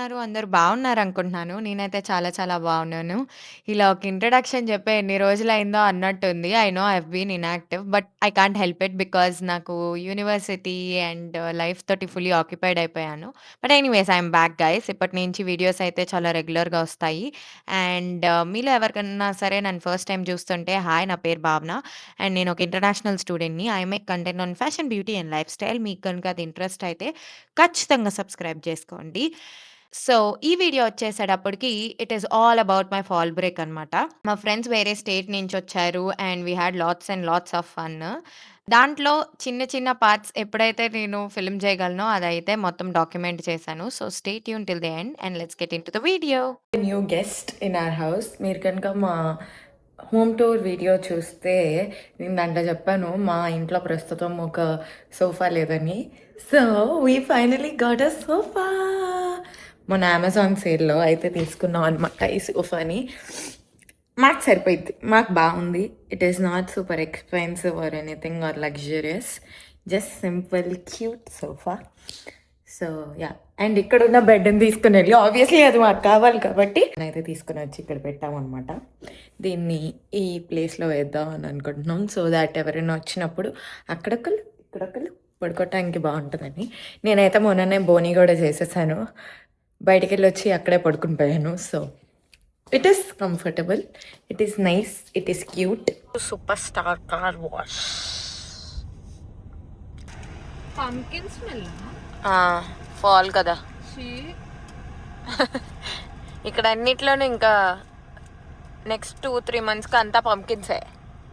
ఉన్నారు? అందరూ బావున్నారనుకుంటున్నాను. నేనైతే చాలా చాలా బావున్నాను. ఇలా ఒక ఇంట్రడక్షన్ చెప్పి ఎన్ని రోజులయిందో అన్నట్టుంది. I know I have been inactive. But I can't help it because నాకు యూనివర్సిటీ అండ్ లైఫ్ తోటి ఫుల్లీ ఆక్యుపైడ్ అయిపోయాను. But anyways I'm back guys. ఇప్పటి నుంచి వీడియోస్ అయితే చాలా రెగ్యులర్‌గా వస్తాయి. అండ్ మీలో ఎవరికన్నా సరే నన్ను ఫస్ట్ టైమ్ చూస్తుంటే హాయ్! నా పేరు భావన. అండ్ నేను ఒక ఇంటర్నేషనల్ స్టూడెంట్‌ని. I make content on fashion, beauty and life style. మీకు గనుక అది ఇంట్రెస్ట్ అయితే ఖచ్చితంగా సబ్స్క్రైబ్ చేసుకోండి. సో, ఈ వీడియో వచ్చేసేటప్పటికి it is all about my fall break అనమాట. మా ఫ్రెండ్స్ వేరే స్టేట్ నుంచొచ్చారు and we had lots and lots of fun. దాంట్లో చిన్న చిన్న పార్ట్స్ ఎప్పుడైతే నేను ఫిల్మ్ చేయగలనో అదైతే మొత్తం డాక్యుమెంట్ చేశాను. So, stay tune till the end and let's get into the video. New guest in our house. మీరు కనుక మా హోమ్ టూర్ వీడియో చూస్తే నేను దాంట్లో చెప్పాను మా ఇంట్లో ప్రస్తుతం ఒక సోఫా లేదని. So we finally got a sofa. మన అమెజాన్ సేల్లో అయితే తీసుకున్నాం అనమాట ఈ సోఫాని. మాకు సరిపోయింది, మాకు బాగుంది. It is not super expensive or anything or luxurious, just simple cute sofa. So yeah, and ఇక్కడ ఉన్న బెడ్ని తీసుకుని వెళ్ళి ఆబ్వియస్లీ అది మాకు కావాలి కాబట్టి అయితే తీసుకుని వచ్చి ఇక్కడ పెట్టామన్నమాట. దీన్ని ఈ ప్లేస్లో వేద్దాం అని అనుకుంటున్నాం. సో దాట్ ఎవరైనా వచ్చినప్పుడు అక్కడొక్కరు ఇక్కడొక్కరు పడుకోవటానికి బాగుంటుందని. నేనైతే మొన్ననే బోని కూడా చేసేసాను, బయటికి వెళ్ళి వచ్చి అక్కడే పడుకుని పోయాను. So it is comfortable, it is nice, it is cute. Super star car wash. Pumpkin smell fall కదా ఇక్కడ అన్నిట్లోనూ. ఇంకా నెక్స్ట్ 2-3 monthsకి అంతా పంకిన్సే.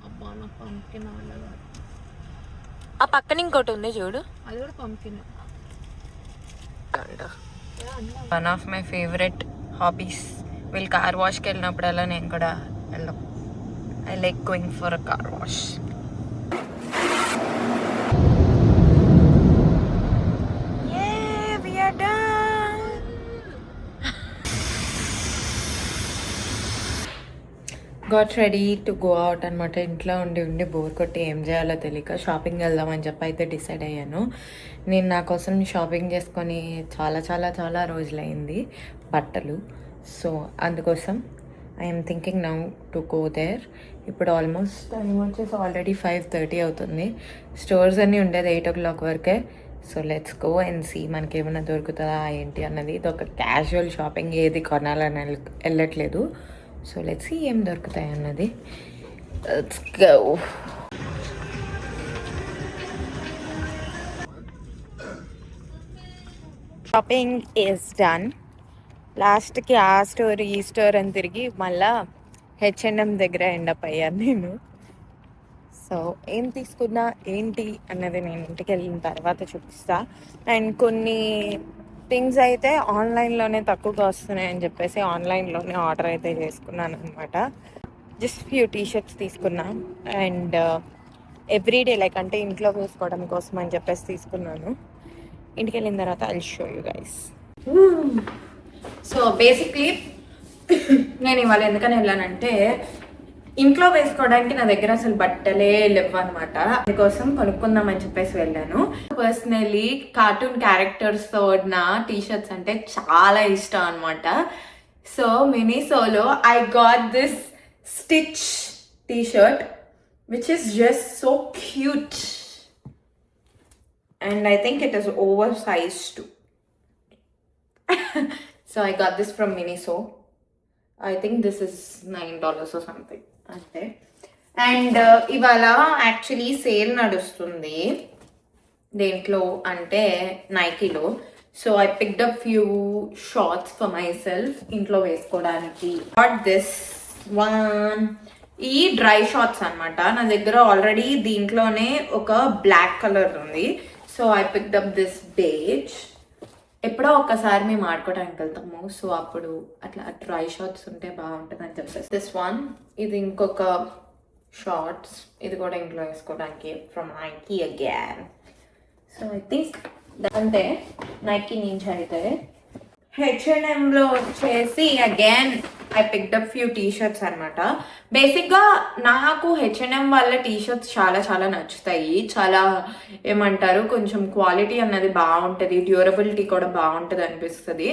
అబ్బా నా పంకిన్ ఆ పక్కన ఇంకోటి ఉంది చూడు, అది కూడా pumpkin. One of my favourite hobbies. వీళ్ళు కార్ వాష్కి వెళ్ళినప్పుడల్లా నేను కూడా వెళ్ళాం. I like going for a car wash. Got ready to go out అనమాట. ఇంట్లో ఉండి ఉండి బోర్ కొట్టి ఏం చేయాలో తెలియక షాపింగ్ వెళ్దామని చెప్పి అయితే డిసైడ్ అయ్యాను. నేను నా కోసం షాపింగ్ చేసుకొని చాలా చాలా చాలా రోజులైంది బట్టలు. సో అందుకోసం I'm thinking now to go there. ఇప్పుడు ఆల్మోస్ట్ టైం వచ్చేసి ఆల్రెడీ 5:30 అవుతుంది. స్టోర్స్ అన్నీ ఉండేది 8 o'clock వరకే. So let's go and see మనకి ఏమైనా దొరుకుతుందా ఏంటి అన్నది. ఇది ఒక క్యాజువల్ షాపింగ్, ఏది కొనాలని వెళ్ళట్లేదు. సో లెట్స్ సీ ఏం దొరుకుతాయి అన్నది. Let's go. Shopping is done. లాస్ట్కి ఆ స్టోర్ ఈ స్టోర్ అని తిరిగి మళ్ళా H&M దగ్గర ఎండప్ అయ్యాను నేను. సో ఏం తీసుకున్నా ఏంటి అన్నది నేను ఇంటికి వెళ్ళిన తర్వాత చూపిస్తా. అండ్ కొన్ని థింగ్స్ అయితే ఆన్లైన్లోనే తక్కువగా వస్తున్నాయని చెప్పేసి ఆన్లైన్లోనే ఆర్డర్ అయితే చేసుకున్నాను అనమాట. జస్ట్ ఫ్యూ టీషర్ట్స్ తీసుకున్నా అండ్ ఎవ్రీడే లైక్ అంటే ఇంట్లో వేసుకోవడం కోసం అని చెప్పేసి తీసుకున్నాను. ఇంటికి వెళ్ళిన తర్వాత I will show you guys. So basically నేను ఇవాళ ఎందుకని వెళ్ళానంటే ఇంట్లో వేసుకోవడానికి నా దగ్గర అసలు బట్టలే లేవు అనమాట. అందుకోసం కొనుక్కుందామని చెప్పేసి వెళ్ళాను. పర్సనలీ కార్టూన్ క్యారెక్టర్స్తో ఉన్న టీషర్ట్స్ అంటే చాలా ఇష్టం అనమాట. సో మినిసోలో I got this Stitch t-shirt which is just so cute and I think it is over size too. So I got this from Miniso. I think this is $9 or something అంతే. And ఇవాళ actually sale నడుస్తుంది దేంట్లో అంటే నైకీలో. So I picked up few shorts for my self ఇంట్లో వేసుకోవడానికి. What this one, ఈ dry shorts అనమాట. నా దగ్గర ఆల్రెడీ దీంట్లోనే ఒక బ్లాక్ కలర్ ఉంది. So I picked up this beige. ఎప్పుడో ఒకసారి మేము ఆడుకోవడానికి వెళ్తాము, సో అప్పుడు అట్లా డ్రై షార్ట్స్ ఉంటే బాగుంటుంది అని చెప్పేసి దిస్ వన్. ఇది ఇంకొక షార్ట్స్, ఇది కూడా ఇంట్లో వేసుకోవడానికి from Nike again. So I think అంటే నైకీ నుంచి అయితే H&Mలో వచ్చేసి again I picked up few T shirts అనమాట. బేసిక్గా నాకు H&M వాళ్ళ టీ షర్ట్స్ చాలా చాలా నచ్చుతాయి. చాలా ఏమంటారు, కొంచెం క్వాలిటీ అన్నది బాగుంటుంది, డ్యూరబిలిటీ కూడా బాగుంటుంది అనిపిస్తుంది.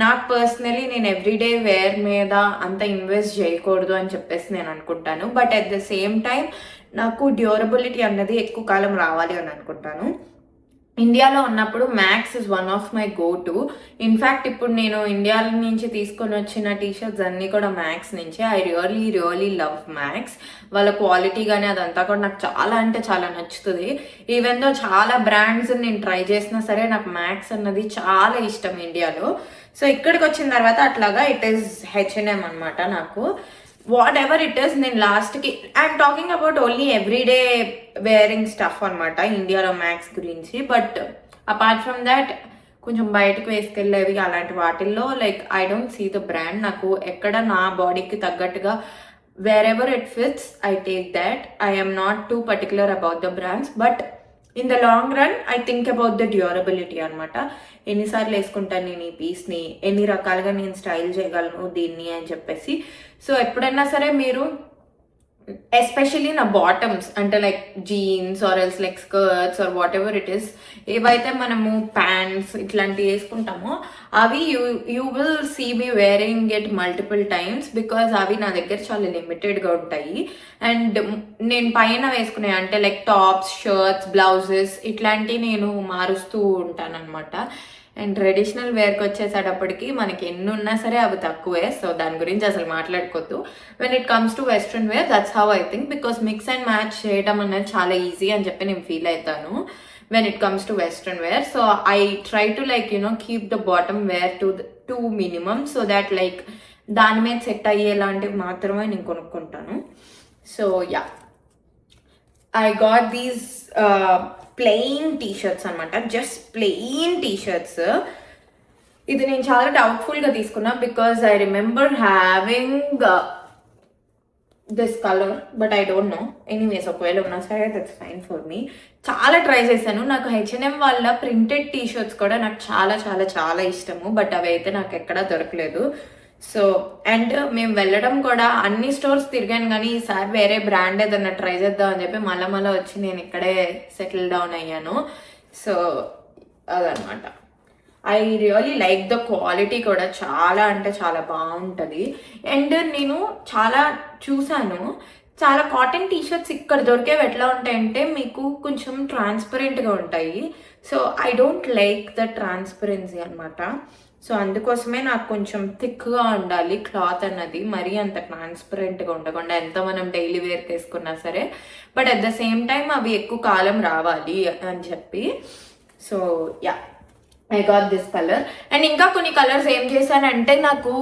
నాకు పర్సనలీ నేను ఎవ్రీడే వేర్ మీద అంత ఇన్వెస్ట్ చేయకూడదు అని చెప్పేసి నేను అనుకుంటాను. But at the same time నాకు డ్యూరబిలిటీ అన్నది ఎక్కువ కాలం రావాలి అని అనుకుంటాను. ఇండియాలో ఉన్నప్పుడు max is one of my go to. In fact ఇప్పుడు నేను ఇండియా నుంచి తీసుకొని వచ్చిన టీషర్ట్స్ అన్నీ కూడా మ్యాక్స్ నుంచే. I really love max. వాళ్ళ క్వాలిటీ కానీ అదంతా కూడా నాకు చాలా అంటే చాలా నచ్చుతుంది. ఈవెన్ దో చాలా బ్రాండ్స్ నేను ట్రై చేసినా సరే నాకు మ్యాక్స్ అన్నది చాలా ఇష్టం ఇండియాలో. సో ఇక్కడికి వచ్చిన తర్వాత అట్లాగా ఇట్ ఈస్ H&M అనమాట. నాకు వాట్ ఎవర్ ఇట్ ఈస్, నేను లాస్ట్కి I'm talking about only everyday wearing stuff అనమాట ఇండియాలో మ్యాక్స్ గురించి. బట్ అపార్ట్ ఫ్రమ్ దాట్ కొంచెం బయటకు వేసుకెళ్ళేవి అలాంటి వాటిల్లో like I don't see the brand. నాకు ఎక్కడ నా బాడీకి తగ్గట్టుగా wherever it fits I take that. I am not too particular about the brands, but in the long run I think about the durability అనమాట. ఎన్నిసార్లు వేసుకుంటాను నేను ఈ పీస్ని, ఎన్ని రకాలుగా నేను స్టైల్ చేయగలను దీన్ని అని చెప్పేసి. సో ఎప్పుడైనా సరే మీరు ఎస్పెషలీ నా బాటమ్స్ అంటే like jeans or else like skirts or whatever it is, ఏవైతే మనము ప్యాంట్స్ ఇట్లాంటివి వేసుకుంటామో అవి you will see me wearing it multiple times because అవి నా దగ్గర చాలా లిమిటెడ్గా ఉంటాయి. అండ్ నేను పైన వేసుకునే అంటే లైక్ టాప్స్, షర్ట్స్, బ్లౌజెస్ ఇట్లాంటివి నేను మారుస్తూ ఉంటాను అనమాట. అండ్ ట్రెడిషనల్ వేర్కి వచ్చేసేటప్పటికి మనకి ఎన్ని ఉన్నా సరే అవి తక్కువే. సో దాని గురించి అసలు మాట్లాడుకోవద్దు. When it comes to western wear that's how I think, because mix and match చేయడం అనేది చాలా ఈజీ అని చెప్పి నేను ఫీల్ అవుతాను when it comes to western wear. So I try to like keep the bottom wear to minimum so that like దాని మీద set అయ్యేలాంటివి మాత్రమే నేను కొనుక్కుంటాను. So yeah, I got these plain t-shirts అనమాట, జస్ట్ ప్లెయిన్ టీషర్ట్స్. ఇది నేను చాలా డౌట్ఫుల్గా తీసుకున్నా because I remember having this colour but I don't no. Anyways ఒకవేళ ఉన్నా సరే దట్స్ ఫైన్ ఫర్ మీ. చాలా ట్రై చేశాను. నాకు H&M వాళ్ళ ప్రింటెడ్ టీషర్ట్స్ కూడా నాకు చాలా చాలా చాలా ఇష్టము, బట్ అవి అయితే నాకు ఎక్కడా దొరకలేదు. సో అండ్ మేము వెళ్ళడం కూడా అన్ని స్టోర్స్ తిరిగాను కానీ ఈసారి వేరే బ్రాండ్ ఏదన్నా ట్రై చేద్దాం అని చెప్పి మళ్ళా వచ్చి నేను ఇక్కడే సెటిల్ డౌన్ అయ్యాను. సో అదనమాట. I really like the quality కూడా చాలా అంటే చాలా బాగుంటుంది. అండ్ నేను చాలా చూసాను, చాలా కాటన్ టీషర్ట్స్ ఇక్కడ దొరికేవి ఎట్లా ఉంటాయంటే మీకు కొంచెం ట్రాన్స్పరెంట్గా ఉంటాయి. So I don't like the transparency అనమాట. సో అందుకోసమే నాకు కొంచెం థిక్గా ఉండాలి క్లాత్ అన్నది, మరీ అంత ట్రాన్స్పరెంట్గా ఉండకుండా ఎంత మనం డైలీ వేర్కి వేసుకున్నా సరే. But at the same time అవి ఎక్కువ కాలం రావాలి అని చెప్పి. So yeah, I got this colour. And ఇంకా కొన్ని కలర్స్ ఏం చేశానంటే నాకు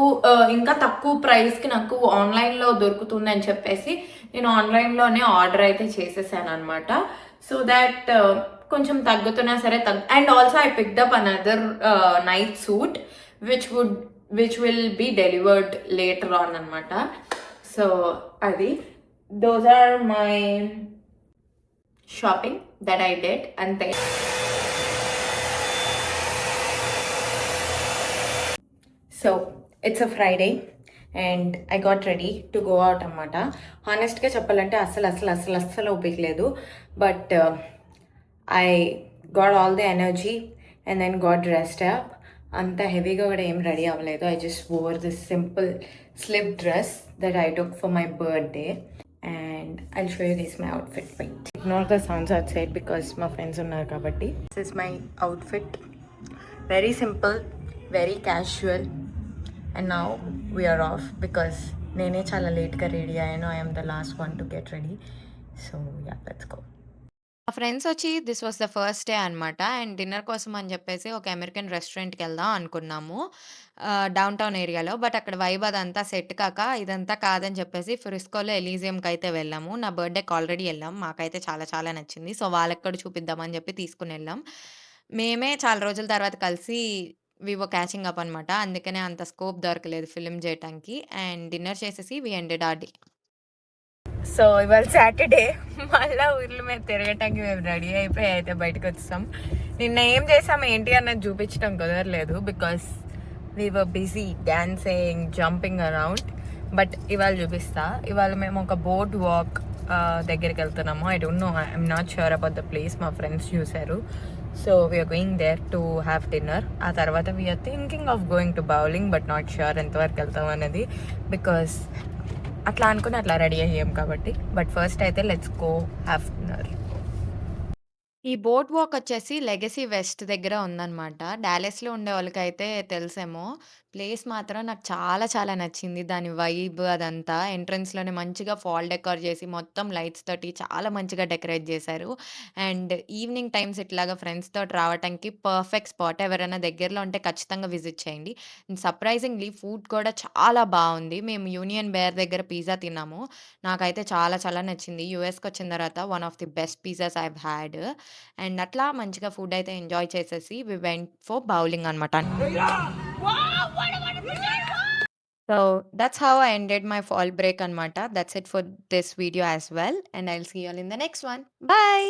ఇంకా తక్కువ ప్రైస్కి నాకు ఆన్లైన్లో దొరుకుతుంది అని చెప్పేసి నేను ఆన్లైన్లోనే ఆర్డర్ అయితే చేసేసాను అనమాట. సో దాట్ కొంచెం తగ్గుతున్నా సరే and also I picked up another night suit which will be delivered later on అనమాట. సో అది those are my shopping that I did అంతే. So it's a Friday and I got ready to go out అనమాట. హానెస్ట్గా చెప్పాలంటే అస్సలు ఓపిక లేదు. But I got all the energy and then got dressed up. అంత హెవీగా కూడా ఏం రెడీ అవ్వలేదు. I just wore this simple slip dress that I took for my birthday and I'll show you this my outfit. Wait, ignore the sounds outside because మా friends ఉన్నారు కాబట్టి. This is my outfit, very simple, very casual. And now we're off because నేనే చాలా లేట్గా ready అయ్యాను. I'm the last one to get ready. So yeah, let's go. మా friends వచ్చి this was the first day అనమాట. అండ్ dinner కోసం అని చెప్పేసి ఒక అమెరికన్ రెస్టారెంట్కి వెళ్దాం అనుకున్నాము డౌన్ టౌన్ ఏరియాలో. బట్ అక్కడ వైబ్ అదంతా సెట్ కాక ఇదంతా కాదని చెప్పేసి ఫ్రిస్కోలో ఎలీజియంకి అయితే వెళ్ళాము. నా బర్త్డేకి ఆల్రెడీ వెళ్ళాం, మాకైతే చాలా చాలా నచ్చింది. సో వాళ్ళకి కూడా చూపిద్దామని చెప్పి తీసుకుని వెళ్ళాం. మేమే చాలా రోజుల తర్వాత కలిసి వివో క్యాచింగ్ అప్ అనమాట. అందుకనే అంత స్కోప్ దొరకలేదు ఫిల్మ్ చేయడానికి. అండ్ డిన్నర్ చేసేసి we ended our day. So ఇవాళ సాటర్డే, మళ్ళీ ఊర్ల మీద తిరగటానికి మేము రెడీ అయిపోయి అయితే బయటకు వచ్చాం. నిన్న ఏం చేసాం ఏంటి అన్నది చూపించడం కుదరలేదు because we were busy dancing, jumping around. But ఇవాళ చూపిస్తా. ఇవాళ మేము ఒక బోట్ వాక్ దగ్గరికి వెళ్తున్నాము. I don't know, I'm not sure about the place. మా ఫ్రెండ్స్ చూశారు. So we're going there to have dinner. ఆ తర్వాత we're thinking of going to bowling, but not sure ఎంతవరకు వెళ్తాం అనేది, బికాస్ అట్లా అనుకుని అట్లా రెడీ అయ్యాం కాబట్టి. బట్ ఫస్ట్ అయితే లెట్స్ గో హ్యావ్ డిన్నర్. ఈ బోట్ వాక్ వచ్చేసి లెగసీ వెస్ట్ దగ్గర ఉందనమాట. డాలస్‌లో ఉండే వాళ్ళకైతే తెలుసేమో. ప్లేస్ మాత్రం నాకు చాలా చాలా నచ్చింది. దాని వైబ్ అదంతా. ఎంట్రన్స్‌లోనే మంచిగా ఫాల్ డెకార్ చేసి మొత్తం లైట్స్ తోటి చాలా మంచిగా డెకరేట్ చేశారు. అండ్ ఈవినింగ్ టైమ్స్ ఇట్లాగా ఫ్రెండ్స్ తోటి రావటానికి పర్ఫెక్ట్ స్పాట్. ఎవరైనా దగ్గరలో ఉంటే ఖచ్చితంగా విజిట్ చేయండి. సర్ప్రైజింగ్‌లీ ఫుడ్ కూడా చాలా బావుంది. మేము యూనియన్ బేర్ దగ్గర పిజ్జా తిన్నాము. నాకైతే చాలా చాలా నచ్చింది. యూఎస్‌కొచ్చిన తర్వాత one of the best pizzas I have had. And అట్లా మంచిగా ఫుడ్ అయితే ఎంజాయ్ చేసేసి వి వెంట్ ఫర్ బౌలింగ్ అనమాట. So that's how I ended my fall break anmata. That's it for this video as well. And I'll see you all in the next one. Bye.